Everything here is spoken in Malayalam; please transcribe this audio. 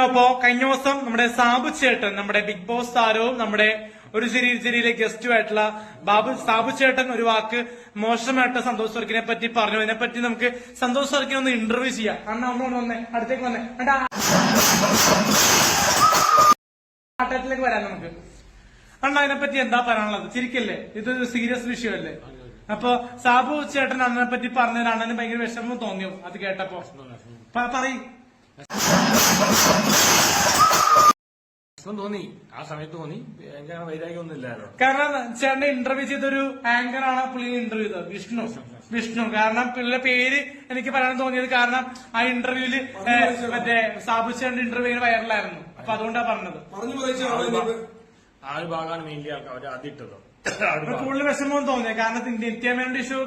അപ്പോ കഴിഞ്ഞ ദിവസം നമ്മുടെ സാബു ചേട്ടൻ, നമ്മുടെ ബിഗ് ബോസ് താരവും നമ്മുടെ ഒരു ചിരിയിലെ ഗസ്റ്റുമായിട്ടുള്ള സാബു ചേട്ടൻ ഒരു വാക്ക് മോശമായിട്ട് സന്തോഷ് വർക്കിനെ പറ്റി പറഞ്ഞു. അതിനെപ്പറ്റി നമുക്ക് സന്തോഷ് വർക്കിനെ ഒന്ന് ഇന്റർവ്യൂ ചെയ്യാം. അണ്ണ ഒന്ന് വന്നേ, അടുത്തേക്ക് വന്നേ, ആട്ടത്തിലേക്ക് വരാം നമുക്ക്. അണ്ണ അതിനെപ്പറ്റി എന്താ പറയാനുള്ളത്? ചിരിക്കല്ലേ, ഇതൊരു സീരിയസ് വിഷയമല്ലേ? അപ്പൊ സാബു ചേട്ടൻ അണ്ണനെ പറ്റി പറഞ്ഞതിന് അണ്ണന് ഭയങ്കര വിഷമം തോന്നിയോ അത് കേട്ടപ്പോ? പറയും. തോന്നി, ആ സമയത്ത് തോന്നി. എനിക്ക് വൈരാഗ്യമൊന്നും ഇല്ലാലോ. കാരണം ചേട്ടന്റെ ഇന്റർവ്യൂ ചെയ്തൊരു ആങ്കറാണ് പുള്ളി ഇന്റർവ്യൂ ചെയ്തത്, വിഷ്ണു. കാരണം പുള്ളിയുടെ പേര് എനിക്ക് പറയാൻ തോന്നിയത് കാരണം ആ ഇന്റർവ്യൂല് മറ്റേ സാബു ചേട്ടന്റെ ഇന്റർവ്യൂ വൈറലായിരുന്നു. അപ്പൊ അതുകൊണ്ടാ പറഞ്ഞത്. ആ ഒരു ഭാഗമാണ് മെയിൻലി അവര് ആദ്യം ഇട്ടത്. കൂടുതൽ വിഷമം തോന്നിയത് കാരണം നിത്യാമേന്റെ ഇഷ്യൂ